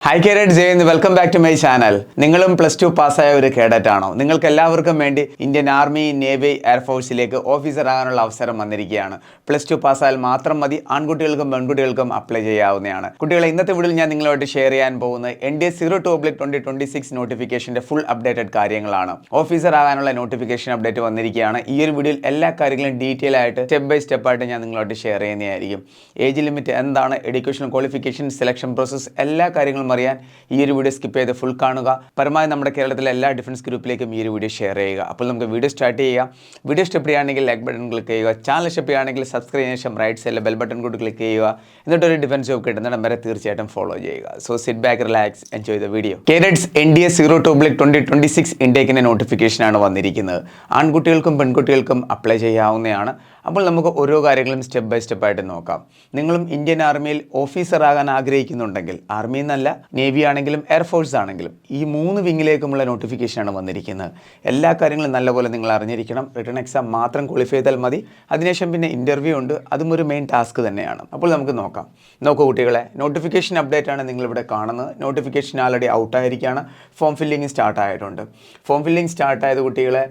Hi cadet Jai, welcome back to my channel. നിങ്ങളും +2 പാസ്സായ ഒരു കേഡറ്റ് ആണോ? നിങ്ങൾക്ക് എല്ലാവർക്കും വേണ്ടി ഇന്ത്യൻ ആർമി, നേവി, എയർഫോഴ്സിലേക്ക് ഓഫീസർ ആകാനുള്ള അവസരം വന്നിരിക്കുകയാണ്. +2 പാസ്സായാൽ മാത്രം മതി. ആൺകുട്ടികൾക്കും പെൺകുട്ടികൾക്കും അപ്ലൈ ചെയ്യാവുന്നതാണ്. കുട്ടികളെ, ഇന്നത്തെ വീഡിയോയിൽ ഞാൻ നിങ്ങളോട് ഷെയർ ചെയ്യാൻ പോകുന്നത് NDA 02/2026 നോട്ടിഫിക്കേഷൻ്റെ ഫുൾ അപ്ഡേറ്റഡ് കാര്യങ്ങളാണ്. ഓഫീസർ ആകാനുള്ള നോട്ടിഫിക്കേഷൻ അപ്ഡേറ്റ് വന്നിരിക്കുകയാണ്. ഈ ഒരു വീഡിയോയിൽ എല്ലാ കാര്യങ്ങളും ഡീറ്റെയിൽ ആയിട്ട് സ്റ്റെപ്പ് ബൈ സ്റ്റെപ്പ് ആയിട്ട് ഞാൻ നിങ്ങളോട് ഷെയർ ചെയ്യുന്നതായിരിക്കും. ഏജ് ലിമിറ്റ് എന്താണ്, എഡ്യൂക്കേഷൻ ക്വാളിഫിക്കേഷൻ, സെലക്ഷൻ പ്രോസസ്, എല്ലാ കാര്യങ്ങളും അറിയാൻ ഈ ഒരു വീഡിയോ സ്കിപ്പ് ചെയ്ത് ഫുൾ കാണുക. പരമാവധി നമ്മുടെ കേരളത്തിലെ എല്ലാ ഡിഫൻസ് ഗ്രൂപ്പിലേക്കും ഈ ഒരു വീഡിയോ ഷെയർ ചെയ്യുക. അപ്പോൾ നമുക്ക് വീഡിയോ സ്റ്റാർട്ട് ചെയ്യാം. വീഡിയോ ഇഷ്ടപ്പെടുകയാണെങ്കിൽ ചെയ്യുകയാണെങ്കിൽ ലൈക്ക് ബട്ടൺ ക്ലിക്ക് ചെയ്യുക. ചാനൽ ഇഷ്ടപ്പെടുകയാണെങ്കിൽ ചെയ്യുകയാണെങ്കിൽ സബ്സ്ക്രൈബ് ചെയ്യുന്ന ശേഷം റൈറ്റ് സൈഡിലെ ബെൽ ബട്ടൺ കൂടി ക്ലിക്ക് ചെയ്യുക. എന്നിട്ടൊരു ഡിഫൻസ് ജോബ് കിട്ടുന്നിടം വരെ തീർച്ചയായിട്ടും ഫോളോ ചെയ്യുക. So sit back, relax, enjoy the video. Cadets NDA 02/2026 ഇൻടേക്കിൻ്റെ നോട്ടിഫിക്കേഷനാണ് വന്നിരിക്കുന്നത്. ആൺകുട്ടികൾക്കും പെൺകുട്ടികൾക്കും അപ്ലൈ ചെയ്യാവുന്നതാണ്. അപ്പോൾ നമുക്ക് ഓരോ കാര്യങ്ങളും സ്റ്റെപ്പ് ബൈ സ്റ്റെപ്പ് ആയിട്ട് നോക്കാം. നിങ്ങളും ഇന്ത്യൻ ആർമിയിൽ ഓഫീസർ ആകാൻ ആഗ്രഹിക്കുന്നുണ്ടെങ്കിൽ, ആർമി എന്നല്ല, നേവി ആണെങ്കിലും എയർഫോഴ്സ് ആണെങ്കിലും, ഈ 3 വിങ്ങിലേക്കുമുള്ള നോട്ടിഫിക്കേഷനാണ് വന്നിരിക്കുന്നത്. എല്ലാ കാര്യങ്ങളും നല്ലപോലെ നിങ്ങൾ അറിഞ്ഞിരിക്കണം. റിട്ടൺ എക്സാം മാത്രം ക്വാളിഫൈ ചെയ്താൽ മതി. അതിനുശേഷം പിന്നെ ഇൻ്റർവ്യൂ ഉണ്ട്. അതും ഒരു മെയിൻ ടാസ്ക് തന്നെയാണ്. അപ്പോൾ നമുക്ക് നോക്കാം. നോക്കൂ കുട്ടികളെ, നോട്ടിഫിക്കേഷൻ അപ്ഡേറ്റ് ആണ് നിങ്ങളിവിടെ കാണുന്നത്. നോട്ടിഫിക്കേഷൻ ആൾറെഡി ഔട്ടായിരിക്കുകയാണ്. ഫോം ഫില്ലിംഗ് സ്റ്റാർട്ട് ആയിട്ടുണ്ട്. ഫോം ഫില്ലിംഗ് സ്റ്റാർട്ട് ആയത് കുട്ടികളെ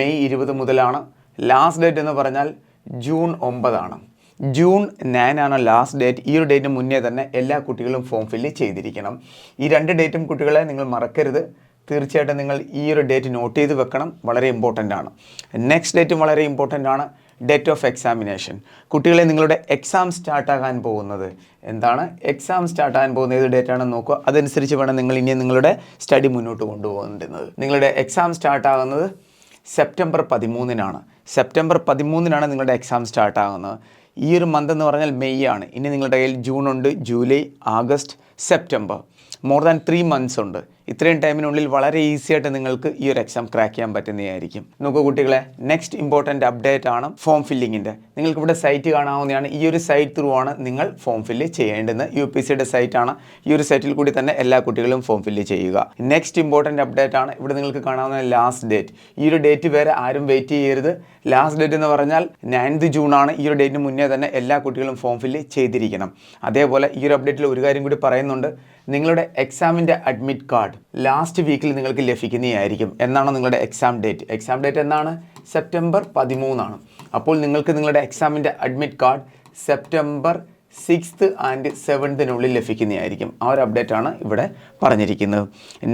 മെയ് 20 മുതലാണ്. ലാസ്റ്റ് ഡേറ്റ് എന്ന് പറഞ്ഞാൽ ജൂൺ 9 ആണ്. ജൂൺ 9 ആണ് ലാസ്റ്റ് ഡേറ്റ്. ഈ ഒരു ഡേറ്റിന് മുന്നേ തന്നെ എല്ലാ കുട്ടികളും ഫോം ഫില്ല് ചെയ്തിരിക്കണം. ഈ 2 ഡേറ്റും കുട്ടികളെ നിങ്ങൾ മറക്കരുത്. തീർച്ചയായിട്ടും നിങ്ങൾ ഈ ഒരു ഡേറ്റ് നോട്ട് ചെയ്ത് വെക്കണം. വളരെ ഇമ്പോർട്ടൻ്റ് ആണ്. നെക്സ്റ്റ് ഡേറ്റും വളരെ ഇമ്പോർട്ടൻ്റ് ആണ്. Date of examination. കുട്ടികളെ, നിങ്ങളുടെ എക്സാം സ്റ്റാർട്ടാകാൻ പോകുന്നത് എന്താണ്? എക്സാം സ്റ്റാർട്ടാകാൻ പോകുന്ന ഏത് ഡേറ്റ് ആണെന്ന് നോക്കുക. അതനുസരിച്ച് വേണം നിങ്ങൾ ഇനി നിങ്ങളുടെ സ്റ്റഡി മുന്നോട്ട് കൊണ്ടുപോകേണ്ടുന്നത്. നിങ്ങളുടെ എക്സാം സ്റ്റാർട്ടാകുന്നത് സെപ്റ്റംബർ 13-നാണ്. സെപ്റ്റംബർ 13-നാണ് നിങ്ങളുടെ എക്സാം സ്റ്റാർട്ടാകുന്നത്. ഈ ഒരു മന്ത് എന്ന് പറഞ്ഞാൽ മെയ് ആണ്. ഇനി നിങ്ങളുടെ കയ്യിൽ ജൂൺ ഉണ്ട്, July, August, September. More than 3 months ഉണ്ട്. ഇത്രയും ടൈമിനുള്ളിൽ വളരെ ഈസി ആയിട്ട് നിങ്ങൾക്ക് ഈ ഒരു എക്സാം ക്രാക്ക് ചെയ്യാൻ പറ്റുന്നതായിരിക്കും. നോക്കൂ കുട്ടികളെ, നെക്സ്റ്റ് ഇമ്പോർട്ടൻ്റ് അപ്ഡേറ്റ് ആണ് ഫോം ഫില്ലിങ്ങിൻ്റെ. നിങ്ങൾക്ക് ഇവിടെ സൈറ്റ് കാണാവുന്നതാണ്. ഈ ഒരു സൈറ്റ് ത്രൂ ആണ് നിങ്ങൾ ഫോം ഫില്ല് ചെയ്യേണ്ടത്. UPSCയുടെ സൈറ്റാണ്. ഈ ഒരു സൈറ്റിൽ കൂടി തന്നെ എല്ലാ കുട്ടികളും ഫോം ഫില്ല് ചെയ്യുക. നെക്സ്റ്റ് ഇമ്പോർട്ടൻ്റ് അപ്ഡേറ്റ് ആണ്. ഇവിടെ നിങ്ങൾക്ക് കാണാവുന്ന ലാസ്റ്റ് ഡേറ്റ്. ഈ ഒരു ഡേറ്റ് വരെ ആരും വെയിറ്റ് ചെയ്യരുത്. ലാസ്റ്റ് ഡേറ്റ് എന്ന് പറഞ്ഞാൽ 9th ജൂൺ ആണ്. ഈ ഒരു ഡേറ്റിന് മുന്നേ തന്നെ എല്ലാ കുട്ടികളും ഫോം ഫില്ല് ചെയ്തിരിക്കണം. അതേപോലെ ഈ ഒരു അപ്ഡേറ്റിൽ ഒരു കാര്യം കൂടി പറയുന്നുണ്ട്. നിങ്ങളുടെ എക്സാമിൻ്റെ അഡ്മിറ്റ് കാർഡ് ലാസ്റ്റ് വീക്കിൽ നിങ്ങൾക്ക് ലഭിക്കുന്നതായിരിക്കും. എന്നാണ് നിങ്ങളുടെ എക്സാം ഡേറ്റ്? എക്സാം ഡേറ്റ് എന്നാണ്? സെപ്റ്റംബർ 13 ആണ്. അപ്പോൾ നിങ്ങൾക്ക് നിങ്ങളുടെ എക്സാമിൻ്റെ admit card September 6th and 7th ലഭിക്കുന്നതായിരിക്കും. ആ ഒരു അപ്ഡേറ്റ് ആണ് ഇവിടെ പറഞ്ഞിരിക്കുന്നത്.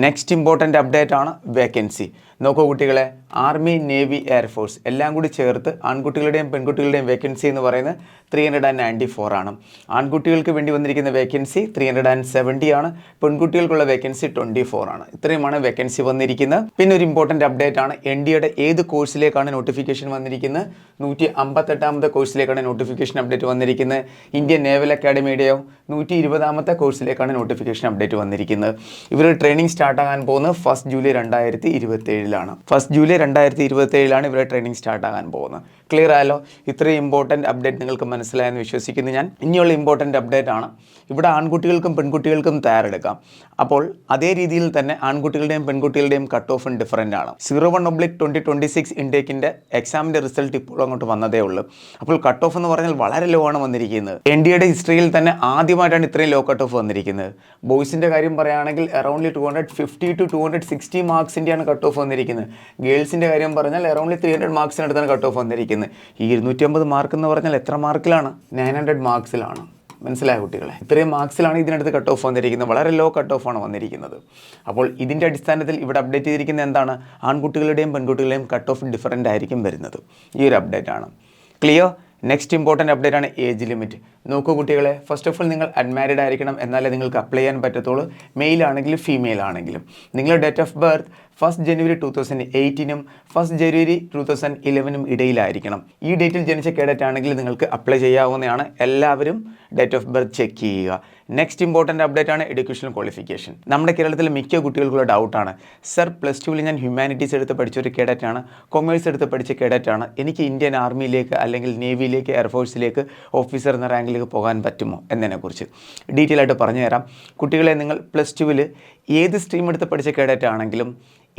നെക്സ്റ്റ് ഇമ്പോർട്ടൻ്റ് അപ്ഡേറ്റ് ആണ് വേക്കൻസി. നോക്കൂ കുട്ടികളെ, ആർമി, നേവി, എയർഫോഴ്സ് എല്ലാം കൂടി ചേർത്ത് ആൺകുട്ടികളുടെയും പെൺകുട്ടികളുടെയും വേക്കൻസി എന്ന് പറയുന്നത് 394 ആണ്. ആൺകുട്ടികൾക്ക് വേണ്ടി വന്നിരിക്കുന്ന വേക്കൻസി 370 ആണ്. പെൺകുട്ടികൾക്കുള്ള വേക്കൻസി 24 ആണ്. ഇത്രയുമാണ് വേക്കൻസി വന്നിരിക്കുന്നത്. പിന്നെ ഒരു ഇമ്പോർട്ടൻ്റ് അപ്ഡേറ്റ് ആണ്. NDAയുടെ ഏത് കോഴ്സിലേക്കാണ് നോട്ടിഫിക്കേഷൻ വന്നിരിക്കുന്നത്? 158ാമത്തെ കോഴ്സിലേക്കാണ് നോട്ടിഫിക്കേഷൻ അപ്ഡേറ്റ് വന്നിരിക്കുന്നത്. ഇന്ത്യൻ നേവൽ അക്കാഡമിയുടെയോ 120ാമത്തെ കോഴ്സിലേക്കാണ് നോട്ടിഫിക്കേഷൻ അപ്ഡേറ്റ് വന്നിരിക്കുന്നത്. ഇവർ ട്രെയിനിങ് സ്റ്റാർട്ടാകാൻ പോകുന്നത് 1 ജൂലൈ 2027-ലാണ്. 1 ജൂലൈ 2027-ലാണ് ഇവരുടെ ട്രെയിനിങ് സ്റ്റാർട്ടാകാൻ പോകുന്നത്. ക്ലിയർ ആയല്ലോ? ഇത്രയും ഇമ്പോർട്ടൻ്റ് അപ്ഡേറ്റ് നിങ്ങൾക്ക് മനസ്സിലായെന്ന് വിശ്വസിക്കുന്നു ഞാൻ. ഇനിയുള്ള ഇമ്പോർട്ടൻ്റ് അപ്ഡേറ്റ് ആണ്. ഇവിടെ ആൺകുട്ടികൾക്കും പെൺകുട്ടികൾക്കും തയ്യാറെടുക്കാം. അപ്പോൾ അതേ രീതിയിൽ തന്നെ ആൺകുട്ടികളുടെയും പെൺകുട്ടികളുടെയും കട്ട് ഓഫും ഡിഫറൻ്റ് ആണ്. 01/2026 ഇൻടേക്കിൻ്റെ എക്സാമിൻ്റെ റിസൾട്ട് ഇപ്പോൾ അങ്ങോട്ട് വന്നതേ ഉള്ളൂ. അപ്പോൾ കട്ട് ഓഫ് എന്ന് പറഞ്ഞാൽ വളരെ ലോ ആണ് വന്നിരിക്കുന്നത്. NDAയുടെ ഹിസ്റ്ററിയിൽ തന്നെ ആദ്യമായിട്ടാണ് ഇത്രയും ലോ കട്ട് ഓഫ് വന്നിരിക്കുന്നത്. ബോയ്സിൻ്റെ കാര്യം പറയുകയാണെങ്കിൽ അറൗണ്ട്ലി 250 to 260 മാർക്സിൻ്റെയാണ് കട്ട് ഓഫ് വന്നിരിക്കുന്നത്. ഗേൾസിൻ്റെ കാര്യം പറഞ്ഞാൽ അറൗണ്ട്ലി 300 മാർക്സിനടുത്താണ് കട്ട് ഓഫ് വന്നിരിക്കുന്നത്. ഈ 250 മാർക്ക് എന്ന് പറഞ്ഞാൽ എത്ര മാർക്കിലാണ്? 900 മാർക്സിലാണ്. മനസ്സിലായ കുട്ടികളെ? ഇത്രയും മാർക്സിലാണ് ഇതിനടുത്ത് കട്ട് ഓഫ് വന്നിരിക്കുന്നത്. വളരെ ലോ കട്ട് ഓഫാണ് വന്നിരിക്കുന്നത്. അപ്പോൾ ഇതിൻ്റെ അടിസ്ഥാനത്തിൽ ഇവിടെ അപ്ഡേറ്റ് ചെയ്തിരിക്കുന്നത് എന്താണ്? ആൺകുട്ടികളുടെയും പെൺകുട്ടികളുടെയും കട്ട് ഓഫ് ഡിഫറൻ്റ് ആയിരിക്കും വരുന്നത്. ഈ ഒരു അപ്ഡേറ്റ് ആണ്. ക്ലിയർ? നെക്സ്റ്റ് ഇമ്പോർട്ടൻ്റ് അപ്ഡേറ്റ് ആണ് ഏജ് ലിമിറ്റ്. നോക്കൂ കുട്ടികളെ, ഫസ്റ്റ് ഓഫ് ഓൾ നിങ്ങൾ അൺമാരിഡ് ആയിരിക്കണം. എന്നാലേ നിങ്ങൾക്ക് അപ്ലൈ ചെയ്യാൻ പറ്റത്തുള്ളൂ. മെയിൽ ആണെങ്കിലും ഫീമെയിൽ ആണെങ്കിലും. നിങ്ങളുടെ ഡേറ്റ് ഓഫ് ബർത്ത് 1 ജനുവരി 2008-നും 1 ജനുവരി 2011-നും ഇടയിലായിരിക്കണം. ഈ ഡേറ്റിൽ ജനിച്ച കേഡറ്റ് ആണെങ്കിൽ നിങ്ങൾക്ക് അപ്ലൈ ചെയ്യാവുന്നതാണ്. എല്ലാവരും ഡേറ്റ് ഓഫ് ബർത്ത് ചെക്ക് ചെയ്യുക. നെക്സ്റ്റ് ഇമ്പോർട്ടൻ്റ് അപ്ഡേറ്റ് ആണ് എഡ്യൂക്കേഷൻ ക്വാളിഫിക്കേഷൻ. നമ്മുടെ കേരളത്തിലെ മിക്ക കുട്ടികൾക്കുള്ള ഡൗട്ടാണ്, സർ +2-ൽ ഞാൻ ഹ്യൂമാനിറ്റീസ് എടുത്ത് പഠിച്ച ഒരു കേഡറ്റാണ്, കൊമേഴ്സ് എടുത്ത് പഠിച്ച കേഡറ്റാണ്, എനിക്ക് ഇന്ത്യൻ ആർമിയിലേക്ക് അല്ലെങ്കിൽ നേവിയിലേക്ക്, എയർഫോഴ്സിലേക്ക് ഓഫീസർ എന്ന റാങ്കിലേക്ക് പോകാൻ പറ്റുമോ എന്നതിനെക്കുറിച്ച് ഡീറ്റെയിൽ ആയിട്ട് പറഞ്ഞു തരാം. കുട്ടികളെ, നിങ്ങൾ +2-ൽ ഏത് സ്ട്രീം എടുത്ത് പഠിച്ച കേഡറ്റ് ആണെങ്കിലും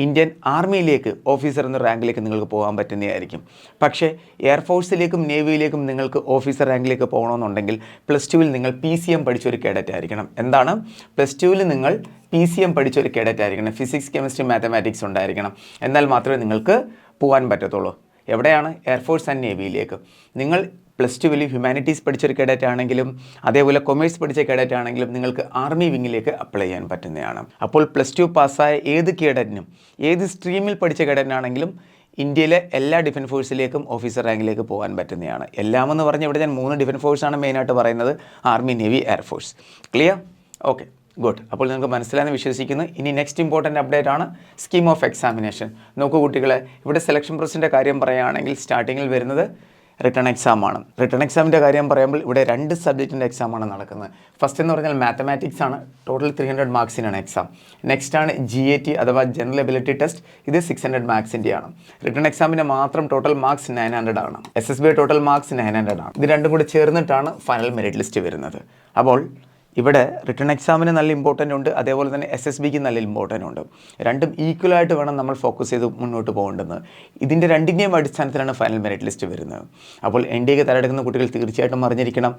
ഇന്ത്യൻ ആർമിയിലേക്ക് ഓഫീസർ എന്ന റാങ്കിലേക്ക് നിങ്ങൾക്ക് പോകാൻ പറ്റുന്നതായിരിക്കും. പക്ഷേ എയർഫോഴ്സിലേക്കും നേവിയിലേക്കും നിങ്ങൾക്ക് ഓഫീസർ റാങ്കിലേക്ക് പോകണമെന്നുണ്ടെങ്കിൽ +2 നിങ്ങൾ PCM പഠിച്ചൊരു കേഡറ്റ് ആയിരിക്കണം. എന്താണ്? +2 നിങ്ങൾ PCM പഠിച്ചൊരു കേഡറ്റ് ആയിരിക്കണം. ഫിസിക്സ്, കെമിസ്ട്രി, മാത്തമാറ്റിക്സ് ഉണ്ടായിരിക്കണം. എന്നാൽ മാത്രമേ നിങ്ങൾക്ക് പോകാൻ പറ്റത്തുള്ളൂ. എവിടെയാണ്? എയർഫോഴ്സ് ആൻഡ് നേവിയിലേക്ക്. നിങ്ങൾ +2 ഹ്യൂമാനിറ്റീസ് പഠിച്ചൊരു കേഡറ്റ് ആണെങ്കിലും അതേപോലെ കൊമേഴ്സ് പഠിച്ച കേഡറ്റ് ആണെങ്കിലും നിങ്ങൾക്ക് ആർമി വിങ്ങിലേക്ക് അപ്ലൈ ചെയ്യാൻ പറ്റുന്നതാണ്. അപ്പോൾ +2 പാസ്സായ ഏത് കേഡറ്റിനും ഏത് സ്ട്രീമിൽ പഠിച്ച കേഡറ്റിനാണെങ്കിലും ഇന്ത്യയിലെ എല്ലാ ഡിഫൻസ് ഫോഴ്സിലേക്കും ഓഫീസർ റാങ്കിലേക്ക് പോകാൻ പറ്റുന്നതാണ്. എല്ലാമെന്ന് പറഞ്ഞ് ഇവിടെ ഞാൻ 3 ഡിഫൻസ് ഫോഴ്സാണ് മെയിനായിട്ട് പറയുന്നത്: army, navy, air force. Clear? Okay, good. അപ്പോൾ നിങ്ങൾക്ക് മനസ്സിലായെന്ന് വിശ്വസിക്കുന്നു. ഇനി നെക്സ്റ്റ് ഇമ്പോർട്ടൻ്റ് അപ്ഡേറ്റ് ആണ് സ്കീം ഓഫ് എക്സാമിനേഷൻ. നോക്കൂ കുട്ടികളെ, ഇവിടെ സെലക്ഷൻ പ്രോസസ്സിൻ്റെ കാര്യം പറയുകയാണെങ്കിൽ സ്റ്റാർട്ടിങ്ങിൽ വരുന്നത് റിട്ടേൺ എക്സാം ആണ്. റിട്ടേൺ എക്സാമിൻ്റെ കാര്യം പറയുമ്പോൾ ഇവിടെ 2 സബ്ജക്റ്റിൻ്റെ എക്സാമാണ് നടക്കുന്നത്. ഫസ്റ്റ് എന്ന് പറഞ്ഞാൽ മാത്തമാറ്റിക്സ് ആണ്. ടോട്ടൽ 300 മാർക്സിനാണ് എക്സാം. നെക്സ്റ്റ് ആണ് GAT അഥവാ ജനറൽ എബിലിറ്റി ടെസ്റ്റ്. ഇത് 600 മാർക്സിൻ്റെയാണ്. റിട്ടേൺ എക്സാമിൻ്റെ മാത്രം ടോട്ടൽ മാർക്സ് 900 ആണ്. SSB ടോട്ടൽ മാർക്സ് 900 ആണ്. ഇത് രണ്ടും കൂടി ചേർന്നിട്ടാണ് ഫൈനൽ മെറിറ്റ് ലിസ്റ്റ് വരുന്നത്. അപ്പോൾ ഇവിടെ റിട്ടേൺ എക്സാമിന് നല്ല ഇമ്പോർട്ടൻ്റ് ഉണ്ട്, അതേപോലെ തന്നെ SSBക്ക് നല്ല ഇമ്പോർട്ടൻ്റ് ഉണ്ട്. രണ്ടും ഈക്വലായിട്ട് വേണം നമ്മൾ ഫോക്കസ് ചെയ്ത് മുന്നോട്ട് പോകേണ്ടത്. ഇതിൻ്റെ രണ്ടിൻ്റെയും അടിസ്ഥാനത്തിലാണ് ഫൈനൽ മെറിറ്റ് ലിസ്റ്റ് വരുന്നത്. അപ്പോൾ NDAക്ക് തയ്യാറെടുക്കുന്ന കുട്ടികൾ തീർച്ചയായിട്ടും അറിഞ്ഞിരിക്കണം.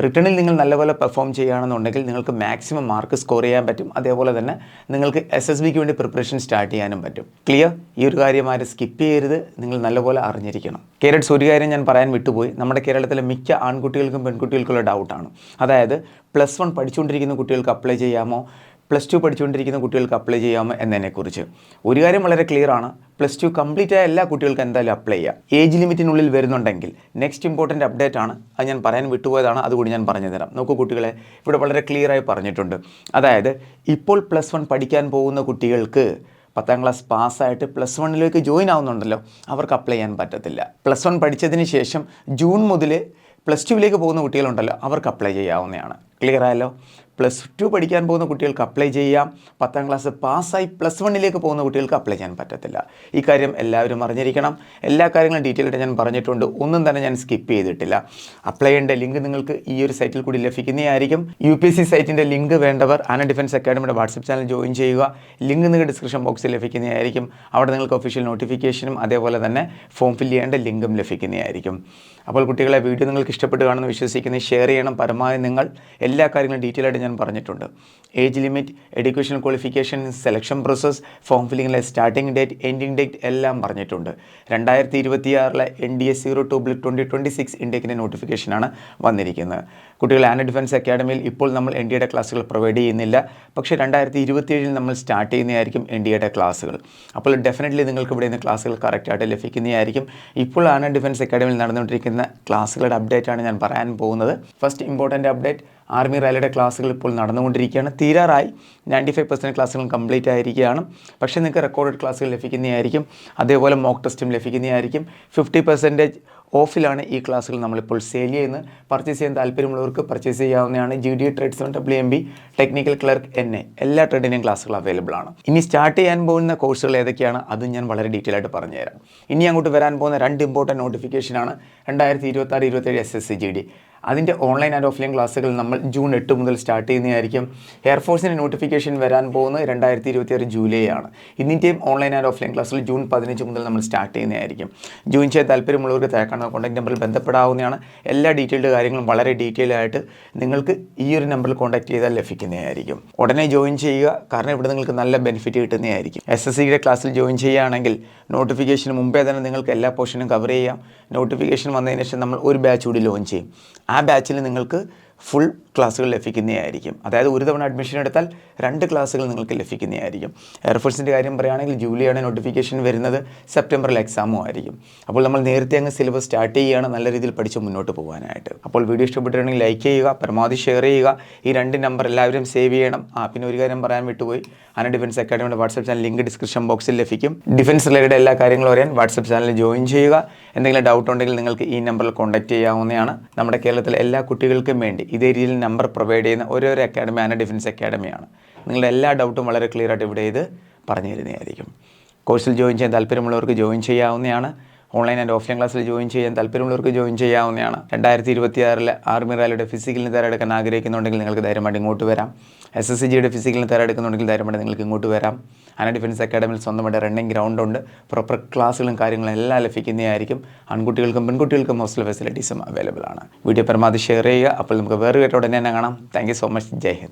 റിട്ടേണിൽ നിങ്ങൾ നല്ലപോലെ പെർഫോം ചെയ്യുകയാണെന്നുണ്ടെങ്കിൽ നിങ്ങൾക്ക് മാക്സിമം മാർക്ക് സ്കോർ ചെയ്യാൻ പറ്റും. അതേപോലെ തന്നെ നിങ്ങൾക്ക് SSBക്ക് വേണ്ടി പ്രിപ്പറേഷൻ സ്റ്റാർട്ട് ചെയ്യാനും പറ്റും. ക്ലിയർ? ഈ ഒരു കാര്യം ആരും സ്കിപ്പ് ചെയ്യരുത്. നിങ്ങൾ നല്ലപോലെ അറിഞ്ഞിരിക്കണം. കേരളത്തിൽ ഒരു കാര്യം ഞാൻ പറയാൻ വിട്ടുപോയി. നമ്മുടെ കേരളത്തിലെ മിക്ക ആൺകുട്ടികൾക്കും പെൺകുട്ടികൾക്കുള്ള ഡൗട്ടാണ്. അതായത് +1 പഠിച്ചുകൊണ്ടിരിക്കുന്ന കുട്ടികൾക്ക് അപ്ലൈ ചെയ്യാമോ, +2 പഠിച്ചുകൊണ്ടിരിക്കുന്ന കുട്ടികൾക്ക് അപ്ലൈ ചെയ്യാമോ എന്നതിനെക്കുറിച്ച്. ഒരു കാര്യം വളരെ ക്ലിയർ ആണ്. +2 കംപ്ലീറ്റ് ആയ എല്ലാ കുട്ടികൾക്കും എന്തായാലും അപ്ലൈ ചെയ്യാം. ഏജ് ലിമിറ്റിനുള്ളിൽ വരുന്നുണ്ടെങ്കിൽ നെക്സ്റ്റ് ഇമ്പോർട്ടൻ്റ് അപ്ഡേറ്റ് ആണ്. അത് ഞാൻ പറയാൻ വിട്ടുപോയതാണ്, അതുകൂടി ഞാൻ പറഞ്ഞു തരാം. നോക്കൂ കുട്ടികളെ, ഇവിടെ വളരെ ക്ലിയറായി പറഞ്ഞിട്ടുണ്ട്. അതായത് ഇപ്പോൾ +1 പഠിക്കാൻ പോകുന്ന കുട്ടികൾക്ക് 10ാം ക്ലാസ് പാസ്സായിട്ട് +1ലേക്ക് ജോയിൻ ആവുന്നുണ്ടല്ലോ, അവർക്ക് അപ്ലൈ ചെയ്യാൻ പറ്റത്തില്ല. +1 പഠിച്ചതിന് ശേഷം ജൂൺ മുതൽ +2ലേക്ക് പോകുന്ന കുട്ടികളുണ്ടല്ലോ, അവർക്ക് അപ്ലൈ ചെയ്യാവുന്നതാണ്. ക്ലിയർ ആയല്ലോ? +2 പഠിക്കാൻ പോകുന്ന കുട്ടികൾക്ക് അപ്ലൈ ചെയ്യാം. 10ാം ക്ലാസ് പാസ്സായി +1ലേക്ക് പോകുന്ന കുട്ടികൾക്ക് അപ്ലൈ ചെയ്യാൻ പറ്റത്തില്ല. ഈ കാര്യം എല്ലാവരും അറിഞ്ഞിരിക്കണം. എല്ലാ കാര്യങ്ങളും ഡീറ്റെയിൽ ആയിട്ട് ഞാൻ പറഞ്ഞിട്ടുണ്ട്. ഒന്നും തന്നെ ഞാൻ സ്കിപ്പ് ചെയ്തിട്ടില്ല. അപ്ലൈ ചെയ്യേണ്ട ലിങ്ക് നിങ്ങൾക്ക് ഈ ഒരു സൈറ്റിൽ കൂടി ലഭിക്കുന്നതായിരിക്കും. UPSC സൈറ്റിൻ്റെ ലിങ്ക് വേണ്ടവർ ആന ഡിഫൻസ് അക്കാഡമിയുടെ വാട്സപ്പ് ചാനൽ ജോയിൻ ചെയ്യുക. ലിങ്ക് നിങ്ങൾക്ക് ഡിസ്ക്രിപ്ഷൻ ബോക്സിൽ ലഭിക്കുന്നതായിരിക്കും. അവിടെ നിങ്ങൾക്ക് ഒഫീഷ്യൽ നോട്ടിഫിക്കേഷനും അതേപോലെ തന്നെ ഫോം ഫില്ല് ചെയ്യേണ്ട ലിങ്കും ലഭിക്കുന്നതായിരിക്കും. അപ്പോൾ കുട്ടികളെ, വീഡിയോ നിങ്ങൾക്ക് ഇഷ്ടപ്പെട്ട് കാണുമെന്ന് വിശ്വസിക്കുന്നത്. ഷെയർ ചെയ്യണം പരമാവധി. നിങ്ങൾ എല്ലാ കാര്യങ്ങളും ഡീറ്റെയിൽ ആയിട്ട് ഞാൻ പറഞ്ഞിട്ടുണ്ട്. Age limit, education qualification, selection process, form ഫില്ലിങ്ങിലെ സ്റ്റാർട്ടിംഗ് ഡേറ്റ്, എൻഡിങ് ഡേറ്റ് എല്ലാം പറഞ്ഞിട്ടുണ്ട്. 2026 NDA 02/2026 ഇൻടേക്കിൻ്റെ നോട്ടിഫിക്കേഷനാണ് വന്നിരിക്കുന്നത്. കുട്ടികൾ, ആന ഡിഫൻസ് അക്കാഡമിയിൽ ഇപ്പോൾ നമ്മൾ NDAയുടെ ക്ലാസ്സുകൾ പ്രൊവൈഡ് ചെയ്യുന്നില്ല. പക്ഷേ 2027 നമ്മൾ സ്റ്റാർട്ട് ചെയ്യുന്നതായിരിക്കും NDAയുടെ ക്ലാസ്സുകൾ. അപ്പോൾ ഡെഫിനറ്റ്ലി നിങ്ങൾക്ക് ഇവിടെ നിന്ന് ക്ലാസ്സുകൾ കറക്റ്റായിട്ട് ലഭിക്കുന്നതായിരിക്കും. ഇപ്പോൾ ആന ഡിഫൻസ് അക്കാഡമിയിൽ നടന്നുകൊണ്ടിരിക്കുന്ന ക്ലാസ്സുകളുടെ അപ്ഡേറ്റ് ആണ് ഞാൻ പറയാൻ പോകുന്നത്. ഫസ്റ്റ് ഇമ്പോർട്ടൻ്റ് അപ്ഡേറ്റ്, ആർമി റാലിയുടെ ക്ലാസ്സുകൾ ഇപ്പോൾ നടന്നുകൊണ്ടിരിക്കുകയാണ്. തീരാറായി. 95% ക്ലാസ്സുകൾ കംപ്ലീറ്റ് ആയിരിക്കുകയാണ്. പക്ഷേ നിങ്ങൾക്ക് റെക്കോർഡഡ് ക്ലാസ്സുകൾ ലഭിക്കുന്നതായിരിക്കും. അതേപോലെ മോക്ക് ടെസ്റ്റും ലഭിക്കുന്നതായിരിക്കും. 50% ഓഫിലാണ് ഈ ക്ലാസ്സുകൾ നമ്മളിപ്പോൾ സെയിൽ ചെയ്യുന്നത്. പർച്ചേസ് ചെയ്യാൻ താല്പര്യമുള്ളവർക്ക് പർച്ചേസ് ചെയ്യാവുന്നതാണ്. GD trades, WMB, technical clerk, NA എല്ലാ ട്രേഡിൻ്റെയും ക്ലാസ്സുകൾ അവൈലബിൾ ആണ്. ഇനി സ്റ്റാർട്ട് ചെയ്യാൻ പോകുന്ന കോഴ്സുകൾ ഏതൊക്കെയാണ് അതും ഞാൻ വളരെ ഡീറ്റെയിൽ ആയിട്ട് പറഞ്ഞുതരാം. ഇനി അങ്ങോട്ട് വരാൻ പോകുന്ന 2 ഇമ്പോർട്ടൻറ്റ് നോട്ടിഫിക്കേഷനാണ് 2026-27 SSC GD. അതിൻ്റെ ഓൺലൈൻ ആൻഡ് ഓഫ്ലൈൻ ക്ലാസ്സുകൾ നമ്മൾ ജൂൺ 8 മുതൽ സ്റ്റാർട്ട് ചെയ്യുന്നതായിരിക്കും. എയർഫോഴ്സിൻ്റെ നോട്ടിഫിക്കേഷൻ വരാൻ പോകുന്നത് 2026 ജൂലൈ ആണ്. ഇതിൻ്റെയും ഓൺലൈൻ ആൻഡ് ഓഫ്ലൈൻ ക്ലാസ്സുകൾ ജൂൺ 15 മുതൽ നമ്മൾ സ്റ്റാർട്ട് ചെയ്യുന്നതായിരിക്കും. ജോയിൻ ചെയ്യാൻ താല്പര്യമുള്ളവർക്ക് താഴെക്കാണുന്ന കോൺടാക്ട് നമ്പറിൽ ബന്ധപ്പെടാവുന്നതാണ്. എല്ലാ ഡീറ്റെയിൽഡ് കാര്യങ്ങളും വളരെ ഡീറ്റെയിൽ ആയിട്ട് നിങ്ങൾക്ക് ഈ ഒരു നമ്പറിൽ കോൺടാക്ട് ചെയ്താൽ ലഭിക്കുന്നതായിരിക്കും. ഉടനെ ജോയിൻ ചെയ്യുക, കാരണം ഇവിടെ നിങ്ങൾക്ക് നല്ല ബെനിഫിറ്റ് കിട്ടുന്നതായിരിക്കും. SSCയുടെ ക്ലാസ്സിൽ ജോയിൻ ചെയ്യുകയാണെങ്കിൽ നോട്ടിഫിക്കേഷന് മുമ്പേ തന്നെ നിങ്ങൾക്ക് എല്ലാ പോർഷനും കവർ ചെയ്യാം. നോട്ടിഫിക്കേഷൻ വന്നതിന് ശേഷം നമ്മൾ ഒരു ബാച്ച് കൂടി ലോഞ്ച് ചെയ്യും. ആ ബാച്ചിൽ നിങ്ങൾക്ക് ഫുൾ ക്ലാസ്സുകൾ ലഭിക്കുന്നതായിരിക്കും. അതായത് ഒരു തവണ അഡ്മിഷൻ എടുത്താൽ 2 ക്ലാസ്സുകൾ നിങ്ങൾക്ക് ലഭിക്കുന്നതായിരിക്കും. എയർഫോഴ്സിൻ്റെ കാര്യം പറയുകയാണെങ്കിൽ ജൂലൈയാണ് നോട്ടിഫിക്കേഷൻ വരുന്നത്. സെപ്റ്റംബറിൽ എക്സാമും ആയിരിക്കും. അപ്പോൾ നമ്മൾ നേരത്തെ അങ്ങ് സിലബസ് സ്റ്റാർട്ട് ചെയ്യുകയാണ്, നല്ല രീതിയിൽ പഠിച്ച് മുന്നോട്ട് പോകാനായിട്ട്. അപ്പോൾ വീഡിയോ ഇഷ്ടപ്പെട്ടിട്ടുണ്ടെങ്കിൽ ലൈക്ക് ചെയ്യുക, പരമാവധി ഷെയർ ചെയ്യുക. ഈ 2 നമ്പർ എല്ലാവരും സേവ് ചെയ്യണം. പിന്നെ ഒരു കാര്യം പറയാൻ വിട്ടുപോയി, ആന ഡിഫൻസ് അക്കാഡമിയുടെ വാട്സപ്പ് ചാനൽ ലിങ്ക് ഡിസ്ക്രിപ്ഷൻ ബോക്സിൽ ലഭിക്കും. ഡിഫൻസ് റിലേറ്റഡ് എല്ലാ കാര്യങ്ങളും അറിയാൻ വാട്സപ്പ് ചാനലിൽ ജോയിൻ ചെയ്യുക. എന്തെങ്കിലും ഡൗട്ട് ഉണ്ടെങ്കിൽ നിങ്ങൾക്ക് ഈ നമ്പറിൽ കോൺടാക്ട് ചെയ്യാവുന്നതാണ്. നമ്മുടെ കേരളത്തിലെ എല്ലാ കുട്ടികൾക്കും വേണ്ടി ഇതേ രീതിയിൽ നമ്പർ പ്രൊവൈഡ് ചെയ്യുന്ന ഓരോ അക്കാഡമി ആന ഡിഫൻസ് അക്കാഡമിയാണ്. നിങ്ങളുടെ എല്ലാ ഡൗട്ടും വളരെ ക്ലിയർ ആയിട്ട് ഇവിടെ ഇത് പറഞ്ഞു തരുന്നതായിരിക്കും. കോഴ്സിൽ ജോയിൻ ചെയ്യാൻ താല്പര്യമുള്ളവർക്ക് ജോയിൻ ചെയ്യാവുന്നതാണ്. ഓൺലൈൻ ആൻഡ് ഓഫ്ലൈൻ ക്ലാസ്സിൽ ജോയിൻ ചെയ്യാൻ താല്പര്യമുള്ളവർക്ക് ജോയിൻ ചെയ്യാവുന്നതാണ്. 2026 ആർമി റാലിയുടെ ഫിസിക്കലിന് തയ്യാറെടുക്കാൻ ആഗ്രഹിക്കുന്നുണ്ടെങ്കിൽ നിങ്ങൾക്ക് ധൈര്യമായിട്ട് ഇങ്ങോട്ട് വരാം. SSCGയുടെ ഫിസിക്കലിന് തയ്യാറെടുക്കുന്നുണ്ടെങ്കിൽ ധൈര്യമായിട്ട് നിങ്ങൾക്ക് ഇങ്ങോട്ട് വരാം. ആന ഡിഫൻസ് അക്കാഡമിയിൽ സ്വന്തമായിട്ട് റണ്ണിങ് ഗ്രൗണ്ട് ഉണ്ട്. പ്രോപ്പർ ക്ലാസ്സുകളും കാര്യങ്ങളും എല്ലാം ലഭിക്കുന്നതായിരിക്കും. ആൺകുട്ടികൾക്കും പെൺകുട്ടികൾക്കും ഹോസ്റ്റൽ ഫെസിലിറ്റീസും അവൈലബിൾ ആണ്. വീഡിയോ പരമാവധി ഷെയർ ചെയ്യുക. അപ്പോൾ നമുക്ക് വേറെ ഉടനെ തന്നെ കാണാം. Thank you so much. Jai Hind.